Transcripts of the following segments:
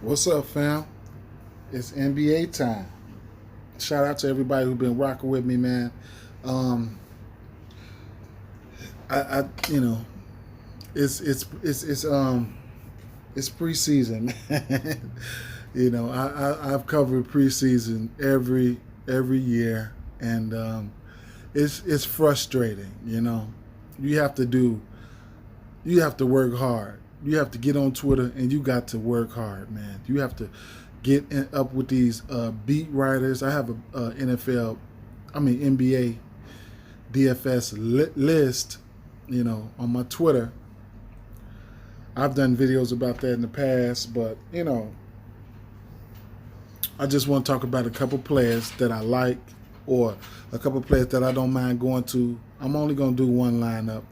What's up, fam? It's NBA time. Shout out to everybody who's been rocking with me, man. Um, I you know, it's preseason, man. I've covered preseason every year, and it's frustrating. You have to do, you have to work hard. You have to get on Twitter, and you got to work hard, man. You have to up with these beat writers. I have a NBA DFS list, on my Twitter. I've done videos about that in the past, but I just want to talk about a couple players that I like, or a couple players that I don't mind going to. I'm only going to do one lineup,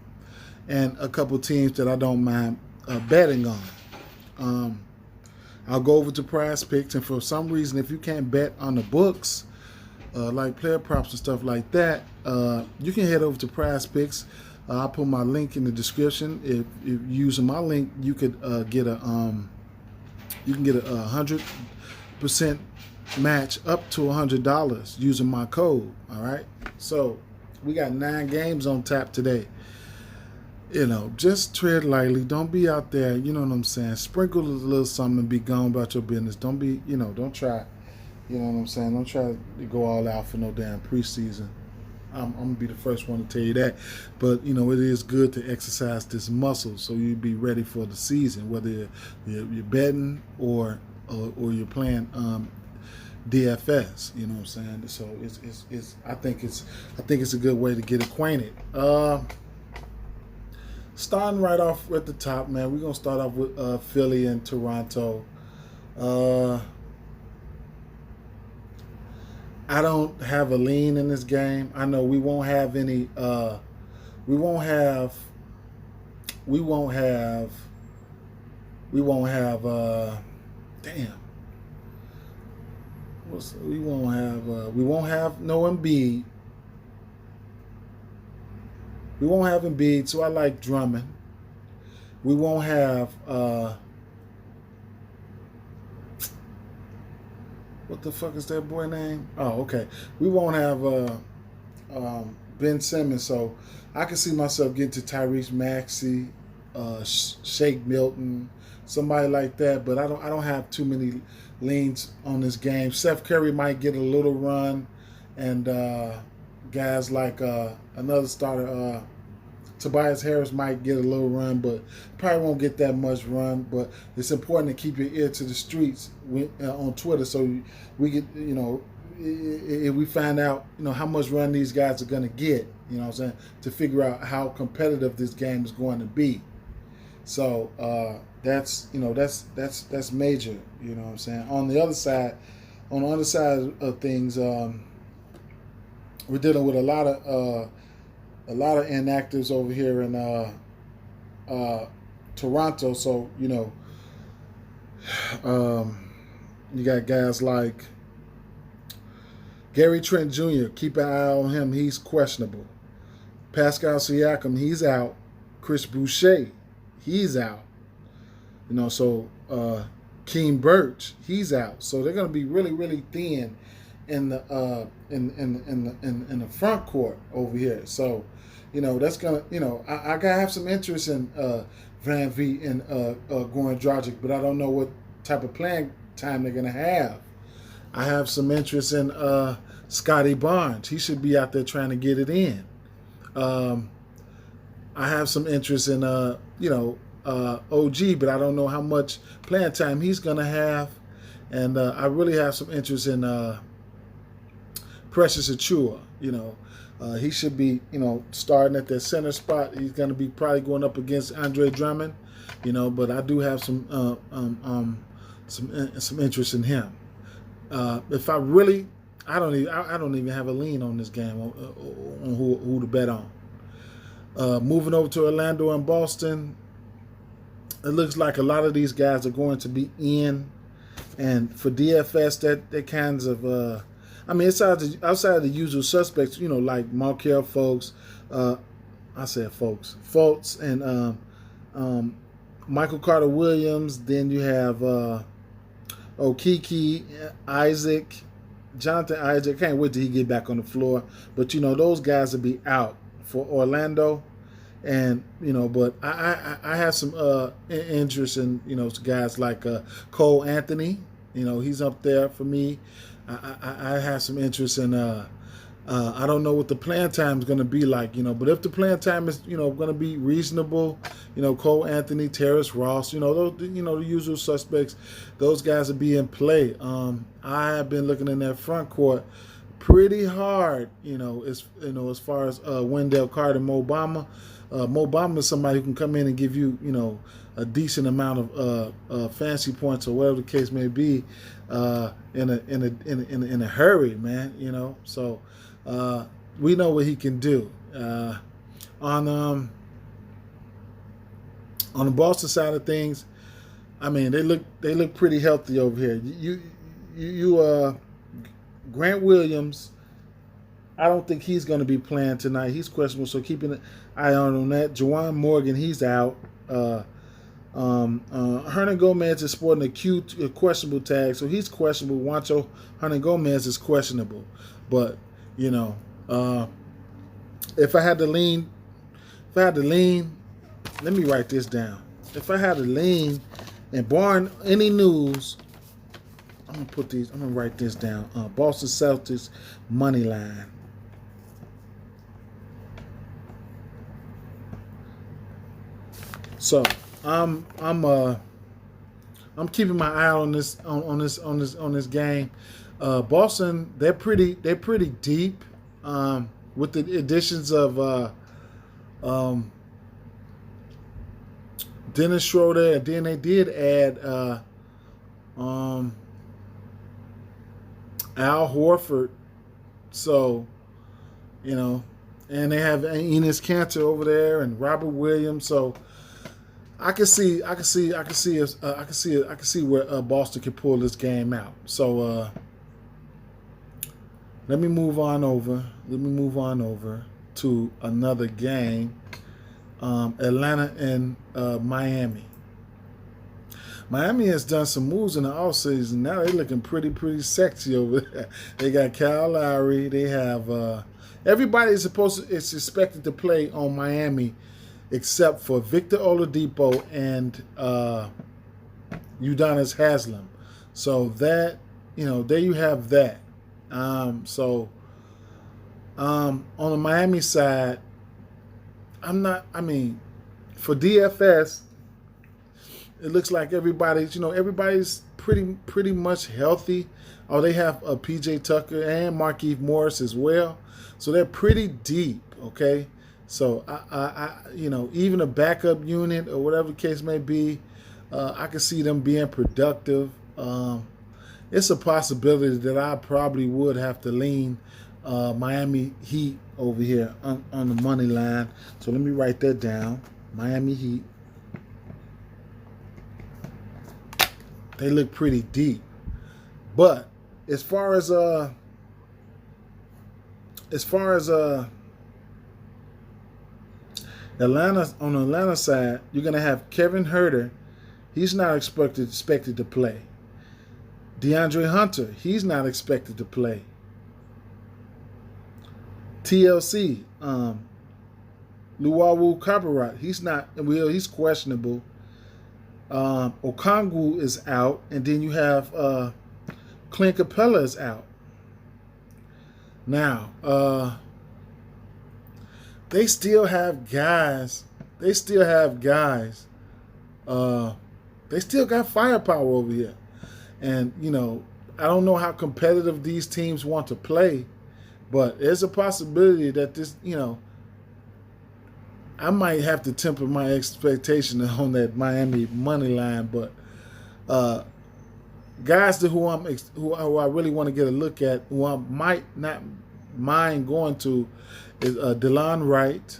and a couple teams that I don't mind betting on. I'll go over to Prize Picks, and for some reason, if you can't bet on the books, like player props and stuff like that, you can head over to Prize Picks. I'll put my link in the description. If using my link, you could get a 100% match up to $100 using my code. All right, so we got 9 games on tap today. Just tread lightly. Don't be out there, you know what I'm saying? Sprinkle a little something and be gone about your business. Don't be, don't try, you know what I'm saying? Don't try to go all out for no damn preseason. I'm going to be the first one to tell you that. But, it is good to exercise this muscle so you be ready for the season, whether you're betting or you're playing DFS, you know what I'm saying? So I think it's a good way to get acquainted. Starting right off at the top, man, we're going to start off with Philly and Toronto. I don't have a lean in this game. I know we won't have any. We won't have. Damn. We won't have no Embiid. We won't have Embiid, so I like Drummond. We won't have what the fuck is that boy name? Oh, okay. We won't have Ben Simmons, so I can see myself getting to Tyrese Maxey, Shake Milton, somebody like that. But I don't have too many leans on this game. Seth Curry might get a little run, and guys like another starter, Tobias Harris might get a little run, but probably won't get that much run. But it's important to keep your ear to the streets on Twitter, so we get, if we find out, how much run these guys are going to get, you know what I'm saying, to figure out how competitive this game is going to be. So that's major, you know what I'm saying. On the other side of things, we're dealing with a lot of inactives over here in Toronto. So you got guys like Gary Trent Jr. Keep an eye on him. He's questionable. Pascal Siakam, he's out. Chris Boucher, he's out. So Keem Birch, he's out. So they're going to be really, really thin in the in the front court over here. So that's gonna I gotta have some interest in Van Vliet and Goran Dragic, but I don't know what type of playing time they're gonna have. I have some interest in Scotty Barnes. He should be out there trying to get it in. I have some interest in OG, but I don't know how much playing time he's gonna have. And I really have some interest in Precious Achua. He should be, starting at that center spot. He's going to be probably going up against Andre Drummond, but I do have some interest in him. If I really, I don't even have a lean on this game on who to bet on. Moving over to Orlando and Boston, it looks like a lot of these guys are going to be in, and for DFS, that kinds of outside of the usual suspects, like Markelle Fultz, Fultz and Michael Carter Williams. Then you have Kiki, Isaac, Jonathan Isaac. Can't wait till he get back on the floor. But those guys will be out for Orlando, and but I have some interest in guys like Cole Anthony. He's up there for me. I have some interest in. I don't know what the playing time is going to be like, but if the playing time is, going to be reasonable, Cole Anthony, Terrence Ross, those, the usual suspects, those guys will be in play. I have been looking in that front court pretty hard, as far as Wendell Carter, Mo Bamba. Mo Bamba is somebody who can come in and give you, a decent amount of fancy points or whatever the case may be, in a hurry, man. So. We know what he can do. On the Boston side of things, I mean they look pretty healthy over here. You Grant Williams, I don't think he's going to be playing tonight. He's questionable, so keeping an eye on that. Juwan Morgan, he's out. Hernan Gomez is sporting a questionable tag, so he's questionable. Juancho Hernan Gomez is questionable, but if I had to lean, let me write this down. If I had to lean, and barring any news, I'm gonna write this down. Boston Celtics money line. So I'm keeping my eye on this game. Boston, they're pretty deep, with the additions of Dennis Schroeder, and then they did add Al Horford. So, and they have Enes Kanter over there and Robert Williams. So I can see where Boston can pull this game out. So let me move on over to another game. Atlanta and Miami. Miami has done some moves in the offseason. Now they're looking pretty sexy over there. They got Kyle Lowry. They have everybody is expected to play on Miami except for Victor Oladipo and Udonis Haslem. So that, there you have that. On the Miami side, for DFS, it looks like everybody's pretty much healthy. Oh, they have PJ Tucker and Markieff Morris as well. So they're pretty deep, okay? So I even a backup unit or whatever the case may be, I can see them being productive. It's a possibility that I probably would have to lean Miami Heat over here on the money line. So let me write that down. Miami Heat. They look pretty deep. But as far as Atlanta, on the Atlanta side, you're gonna have Kevin Huerter. He's not expected to play. DeAndre Hunter, he's not expected to play. TLC, Luwawu Cabarrot, he's questionable. Okongwu is out, and then you have Clint Capella is out. Now, they still have guys. They still got firepower over here. And, I don't know how competitive these teams want to play, but there's a possibility that this, I might have to temper my expectation on that Miami money line. But guys who I really want to get a look at, who I might not mind going to, is DeLon Wright,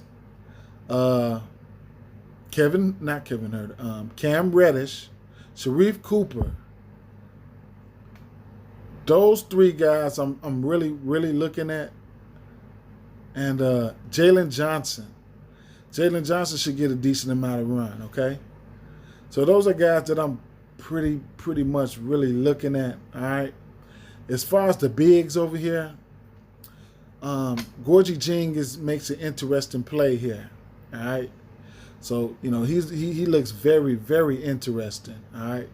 Cam Reddish, Sharif Cooper. Those three guys I'm really looking at. And Jalen Johnson. Jalen Johnson should get a decent amount of run, okay? So those are guys that I'm pretty much really looking at. All right. As far as the bigs over here, Gorgie Jing makes an interesting play here. All right. So, he looks very, very interesting. All right.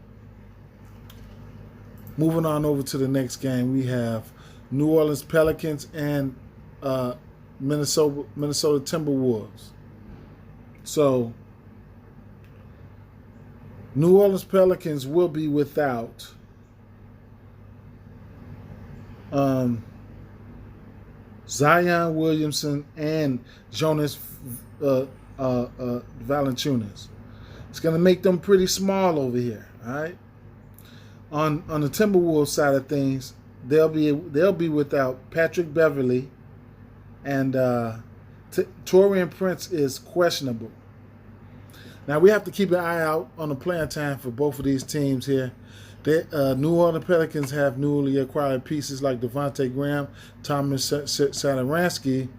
Moving on over to the next game, we have New Orleans Pelicans and Minnesota Timberwolves. So, New Orleans Pelicans will be without Zion Williamson and Jonas Valanciunas. It's going to make them pretty small over here. All right. On the Timberwolves side of things, they'll be without Patrick Beverly, and Taurean Prince is questionable. Now we have to keep an eye out on the playing time for both of these teams here. New Orleans Pelicans have newly acquired pieces like Devontae Graham, Thomas Satoransky.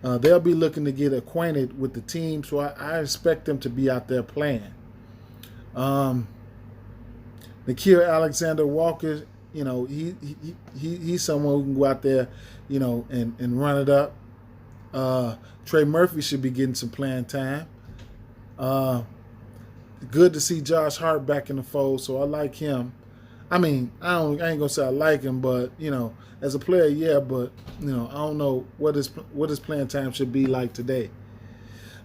They'll be looking to get acquainted with the team, so I expect them to be out there playing. Nickeil Alexander-Walker, he's someone who can go out there, and run it up. Trey Murphy should be getting some playing time. Good to see Josh Hart back in the fold, so I like him. I mean, I ain't gonna say I like him, but as a player, yeah. But I don't know what his playing time should be like today.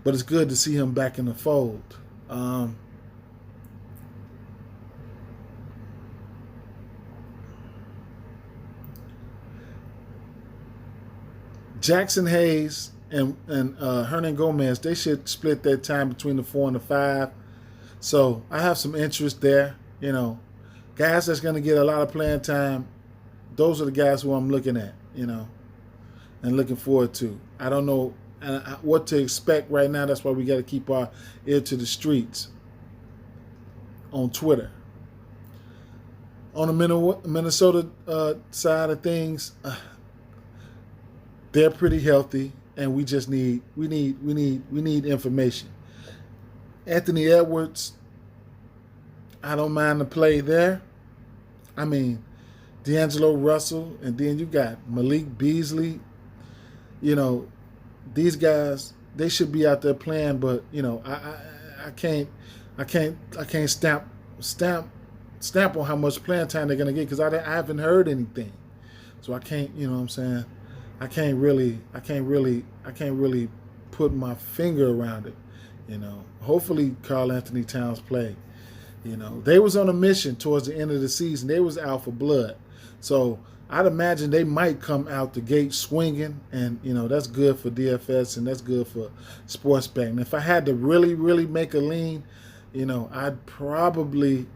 But it's good to see him back in the fold. Jackson Hayes and Hernan Gomez, they should split their time between the 4 and the 5. So I have some interest there. Guys that's going to get a lot of playing time, those are the guys who I'm looking at, and looking forward to. I don't know what to expect right now. That's why we got to keep our ear to the streets on Twitter. On the Minnesota side of things, they're pretty healthy, and we just need information. Anthony Edwards, I don't mind the play there. I mean, D'Angelo Russell, and then you got Malik Beasley. These guys, they should be out there playing, but I can't stamp on how much playing time they're gonna get because I haven't heard anything, so I can't. You know what I'm saying? I can't really put my finger around it. Hopefully Karl Anthony Towns play. They was on a mission towards the end of the season. They was out for blood. So I'd imagine they might come out the gate swinging, and, that's good for DFS and that's good for sports betting. If I had to really, really make a lean, I'd probably,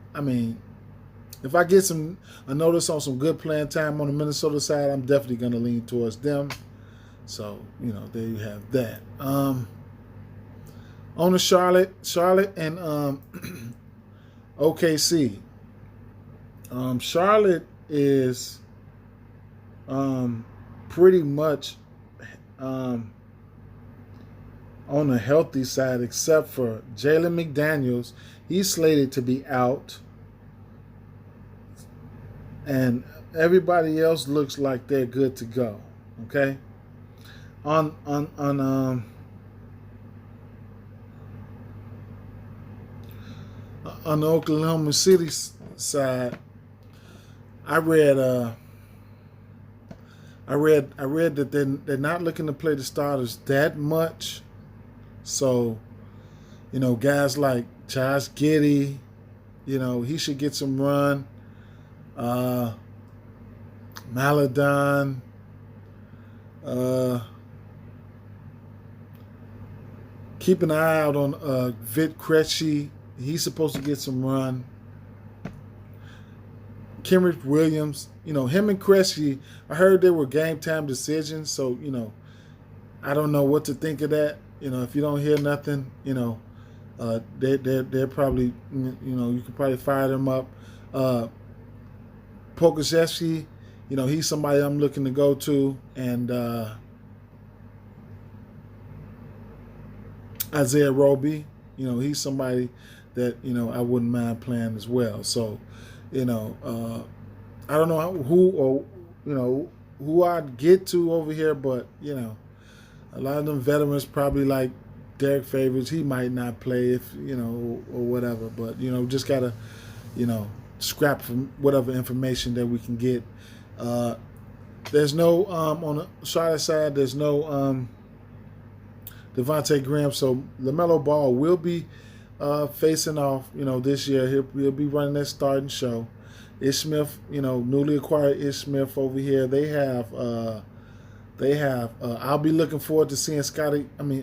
if I get a notice on some good playing time on the Minnesota side, I'm definitely going to lean towards them. So, there you have that. On the Charlotte and OKC. Charlotte is pretty much on the healthy side, except for Jalen McDaniels. He's slated to be out, and everybody else looks like they're good to go. Okay. On the Oklahoma City side, I read that they're not looking to play the starters that much. So, guys like Josh Giddey, he should get some run. Maladon, keep an eye out on Vit Krejci. He's supposed to get some run. Kenrich Williams, him and Krejci, I heard they were game time decisions, so, I don't know what to think of that. If you don't hear nothing, they're probably, you could probably fire them up. Pokusevski, he's somebody I'm looking to go to, and Isaiah Roby, he's somebody that I wouldn't mind playing as well. So, I don't know who I'd get to over here, but a lot of them veterans probably like Derek Favors. He might not play if or whatever, but just gotta scrap from whatever information that we can get. There's no on the Charlotte side. There's no Devontae Graham, so LaMelo Ball will be facing off. This year he'll be running that starting show. Ish Smith, newly acquired Ish Smith over here. They have. I'll be looking forward to seeing Scotty. They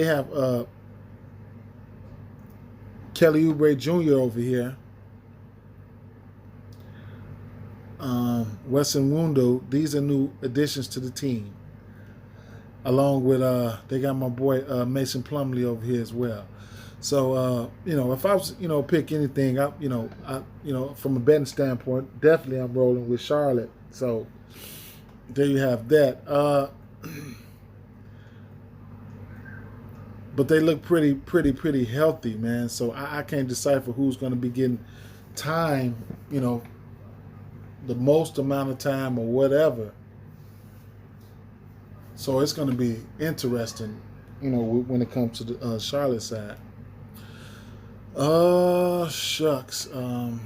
have Kelly Oubre Jr. over here. Wesson Wundo. These are new additions to the team. Along with they got my boy Mason Plumlee over here as well. So if I was pick anything, from a betting standpoint, definitely I'm rolling with Charlotte. So there you have that. But they look pretty healthy, man. So I can't decipher who's going to be getting time, the most amount of time or whatever. So it's going to be interesting, when it comes to the Charlotte side. Shucks. Damn,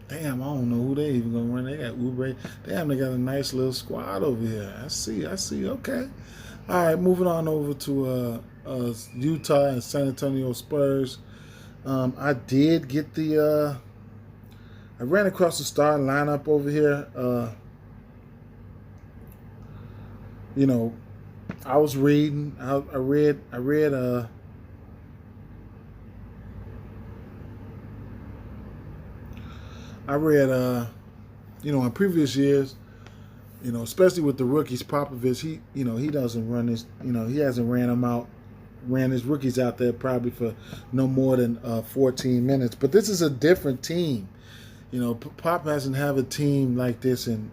I don't know who they even going to run. They got Oubre. Damn, they got a nice little squad over here. I see. Okay. All right, moving on over to Utah and San Antonio Spurs. I did get I ran across the starting lineup over here. I was reading. I read. In previous years, especially with the rookies, Popovich, he doesn't run his, he hasn't ran his rookies out there probably for no more than 14 minutes. But this is a different team. Pop hasn't had a team like this in,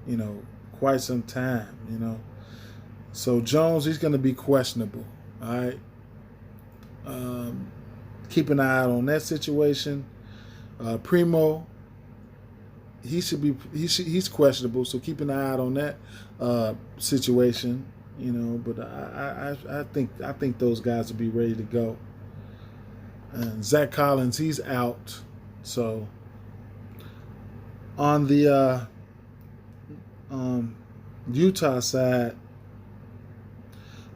quite some time, So Jones, he's going to be questionable, all right? Keep an eye out on that situation. Primo, he's questionable, so keep an eye out on that situation, But I think those guys will be ready to go. And Zach Collins, he's out. So on the Utah side,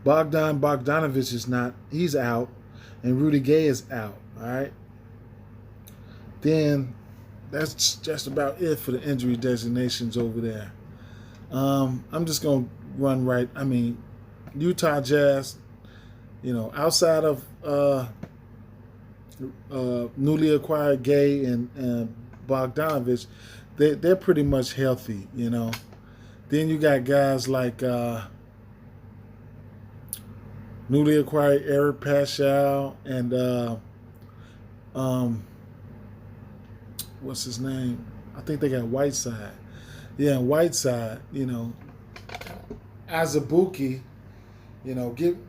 Bogdanovich is not. He's out, and Rudy Gay is out. All right. Then that's just about it for the injury designations over there. I'm just gonna run right. Utah Jazz. Outside of newly acquired Gay and Bogdanovich, they're pretty much healthy. Then you got guys like. Newly acquired Eric Paschal and what's his name? I think they got Whiteside. Yeah, Whiteside. Azubuike.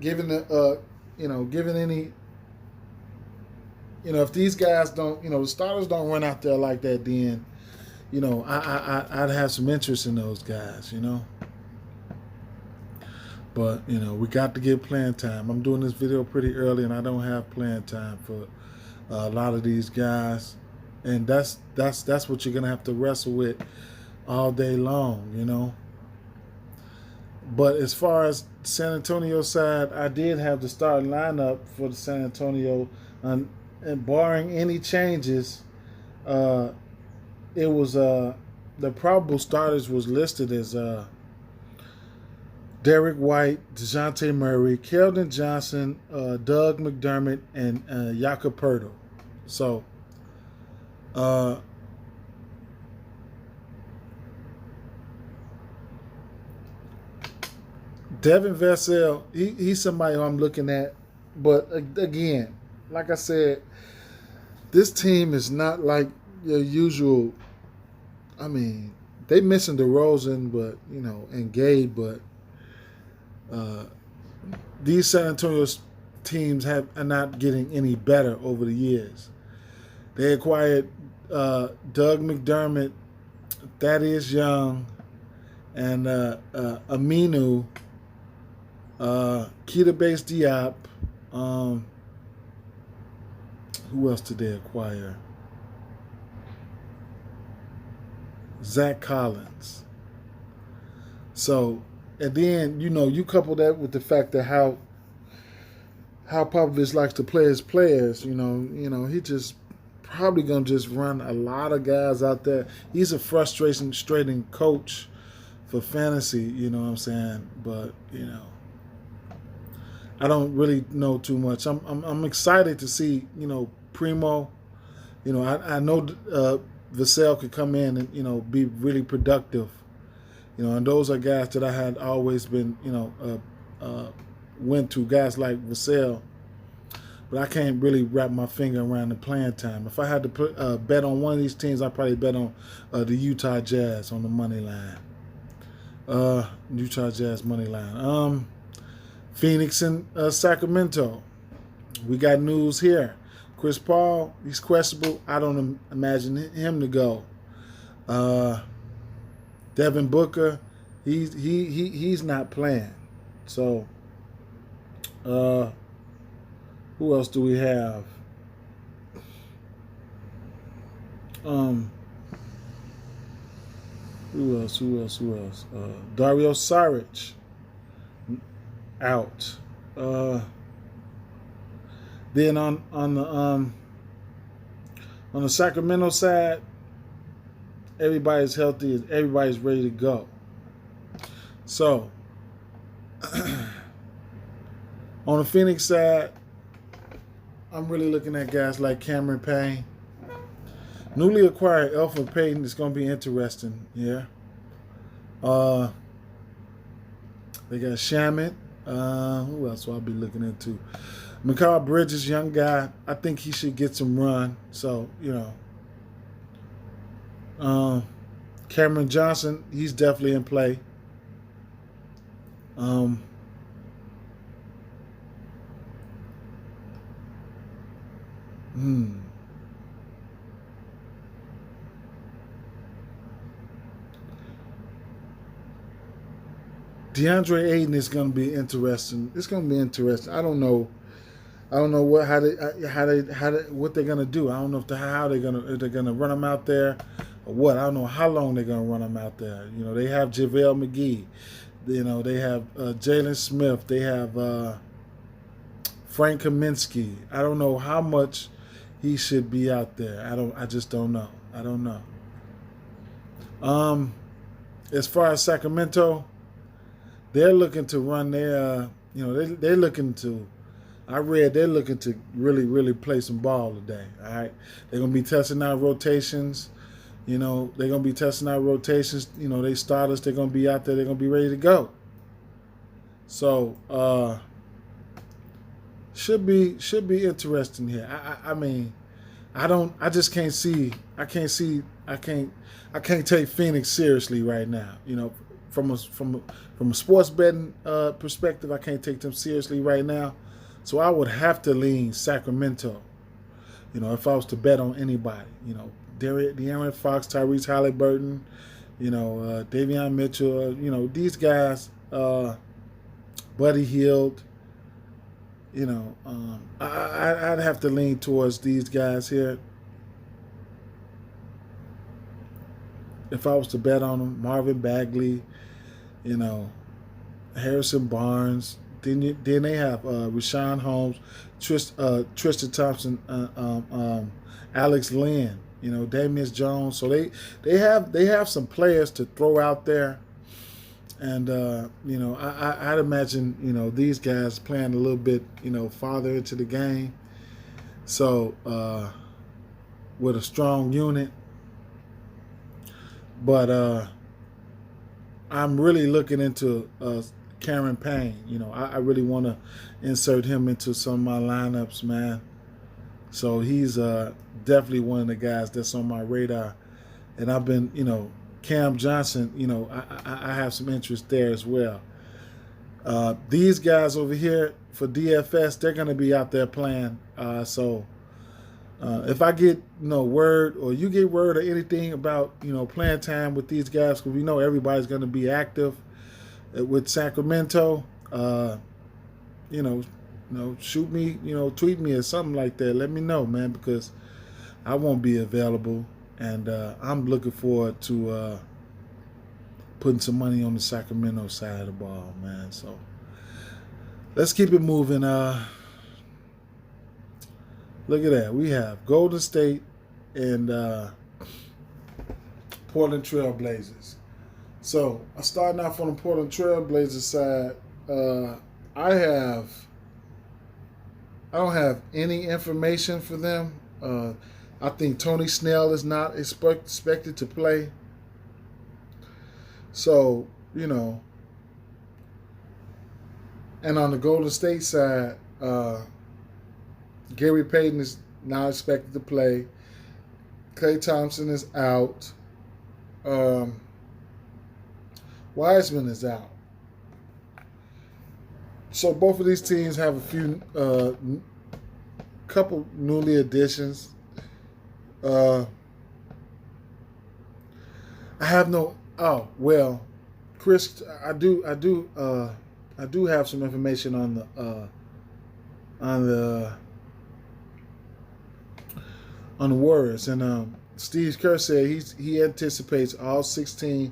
Given any. If these guys don't, the starters don't run out there like that, then, I'd have some interest in those guys. But, we got to get playing time. I'm doing this video pretty early, and I don't have playing time for a lot of these guys. And that's what you're going to have to wrestle with all day long, But as far as San Antonio side, I did have the starting lineup for the San Antonio. And barring any changes, it was the probable starters was listed as Derek White, DeJounte Murray, Keldon Johnson, Doug McDermott, and Jakob Poeltl. So, Devin Vassell, he's somebody who I'm looking at. But again, like I said, this team is not like your usual. They missing DeRozan, but and Gabe, but these San Antonio teams are not getting any better over the years. They acquired Doug McDermott, Thaddeus Young, and Aminu, Keita Bates Diop. Who else did they acquire? Zach Collins. So, and then, you couple that with the fact that how Popovich likes to play his players, he just probably going to just run a lot of guys out there. He's a frustrating coach for fantasy, you know what I'm saying? But, I don't really know too much. I'm excited to see, Primo. I know Vassell could come in and, be really productive. And those are guys that I had always been, went to, guys like Vassell. But I can't really wrap my finger around the playing time. If I had to bet on one of these teams, I'd probably bet on the Utah Jazz on the money line. Utah Jazz money line. Phoenix and Sacramento. We got news here. Chris Paul, he's questionable. I don't imagine him to go. Devin Booker, he's not playing. So, who else do we have? Who else? Dario Saric out. Then on the Sacramento side, everybody's healthy. Everybody's ready to go. So on the Phoenix side, I'm really looking at guys like Cameron Payne. Newly acquired Elfrid Payton is going to be interesting. Yeah. They got Shamet. Who else will I be looking into? Mikal Bridges, young guy. I think he should get some run. So, Cameron Johnson, he's definitely in play. DeAndre Ayton is going to be interesting. It's going to be interesting. I don't know what they're going to do. I don't know if they're going to run him out there or what. I don't know how long they're going to run him out there. They have JaVale McGee. They have Jalen Smith. They have Frank Kaminsky. I don't know how much he should be out there. I just don't know. I don't know. As far as Sacramento, they're looking to run their, they're looking to, I read they're looking to really, really play some ball today. All right. They're going to be testing out rotations. They're going to be testing out rotations. They starters, they're going to be out there. They're going to be ready to go. So, should be interesting here. I just can't see. I can't take Phoenix seriously right now. From a sports betting perspective, I can't take them seriously right now. So I would have to lean Sacramento. If I was to bet on anybody. De'Aaron Fox, Tyrese Halliburton, Davion Mitchell. These guys. Buddy Hield. I'd have to lean towards these guys here. If I was to bet on them, Marvin Bagley, Harrison Barnes. Then they have Rashawn Holmes, Tristan Thompson, Alex Lynn, Damian Jones. So they have some players to throw out there. And, I'd imagine, these guys playing a little bit, farther into the game. So, with a strong unit. But I'm really looking into Cameron Payne. I really want to insert him into some of my lineups, man. So he's definitely one of the guys that's on my radar. And I've been, Cam Johnson, I have some interest there as well. These guys over here, for DFS, they're going to be out there playing. So if I get word, or you get word or anything about playing time with these guys, because we know everybody's going to be active with Sacramento, shoot me, tweet me or something like that. Let me know, man, because I won't be available, and I'm looking forward to putting some money on the Sacramento side of the ball, man. So let's keep it moving. Look at that. We have Golden State and Portland Trailblazers. So I'm starting off on the Portland Trailblazers side. I don't have any information for them. I think Tony Snell is not expected to play. So, and on the Golden State side, Gary Payton is not expected to play. Klay Thompson is out. Wiseman is out. So both of these teams have a few, couple newly additions. I have no. Oh well, Chris, I do have some information on the Warriors, and Steve Kerr said he anticipates all 16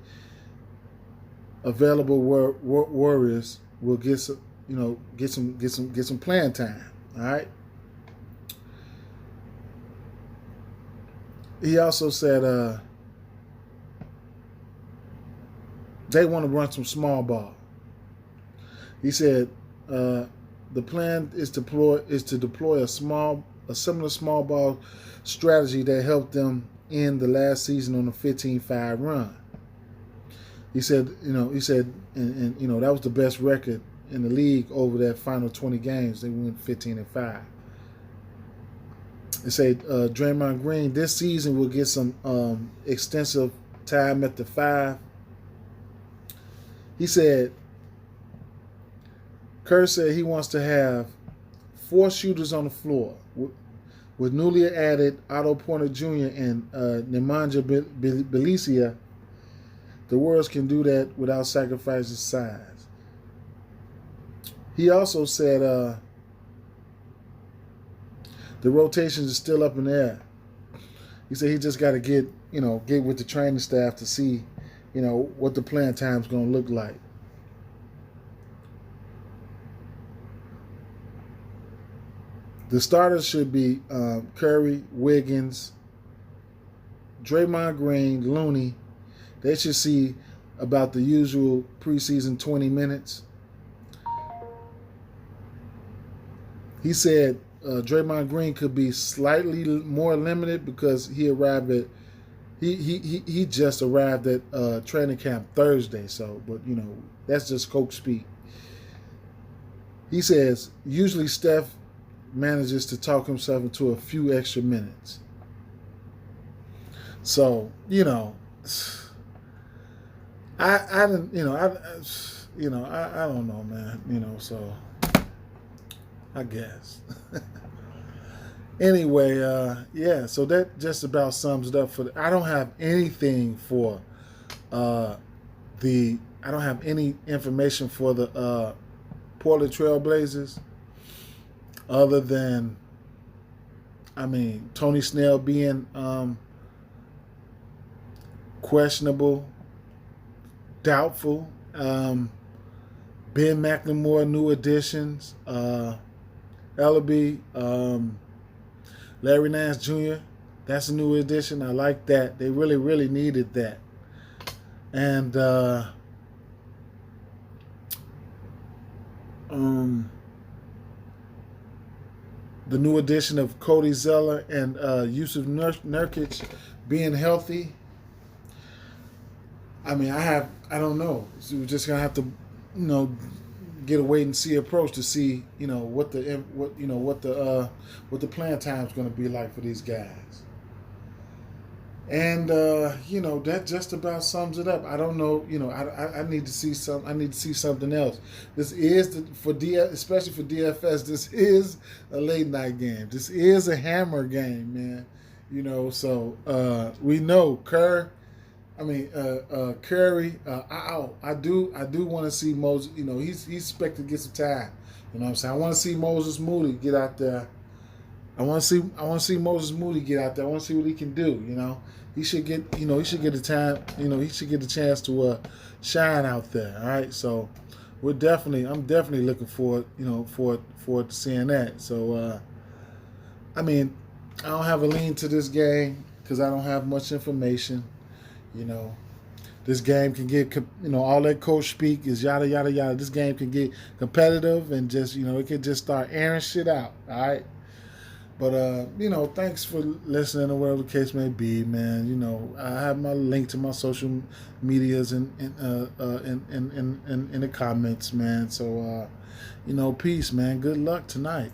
available Warriors will get some playing time. All right. He also said they want to run some small ball. He said the plan is to deploy a similar small ball strategy that helped them end the last season on a 15-5 run. He said, and that was the best record in the league over that final 20 games. They went 15-5. They say Draymond Green this season will get some extensive time at the 5. He said, Kerr said he wants to have 4 shooters on the floor. With newly added Otto Porter Jr. and Nemanja Bjelica, the Warriors can do that without sacrificing size. He also said the rotations are still up in the air. He said he just got to get with the training staff to see, what the playing time is going to look like. The starters should be Curry, Wiggins, Draymond Green, Looney. They should see about the usual preseason 20 minutes. He said Draymond Green could be slightly more limited because he just arrived at training camp Thursday. So, but that's just coach speak. He says usually Steph manages to talk himself into a few extra minutes. So, I don't know, man, so I guess. Anyway, so that just about sums it up I don't have anything for I don't have any information for the Portland Trailblazers other than Tony Snell being questionable, doubtful. Ben McLemore, new additions. Ellaby, Larry Nance Jr., that's a new addition. I like that. They really, really needed that. And the new addition of Cody Zeller and Yusuf Nurkic being healthy. I don't know. So we're just gonna have to, get a wait and see approach to see, what the playing time is gonna be like for these guys. And that just about sums it up. I don't know. I need to see some. I need to see something else. This is especially for DFS. This is a late night game. This is a hammer game, man. We know Curry. I do want to see Moses. He's expected to get some time. You know what I'm saying? I want to see Moses Moody get out there. I want to see Moses Moody get out there. I want to see what he can do. He should get the time. He should get the chance to shine out there. All right, so I'm definitely looking forward to seeing that. So I don't have a lean to this game because I don't have much information. This game can get all that coach speak is yada yada yada. This game can get competitive and just it can just start airing shit out. All right. But thanks for listening or whatever the case may be, man. I have my link to my social medias in the comments, man. So peace, man. Good luck tonight.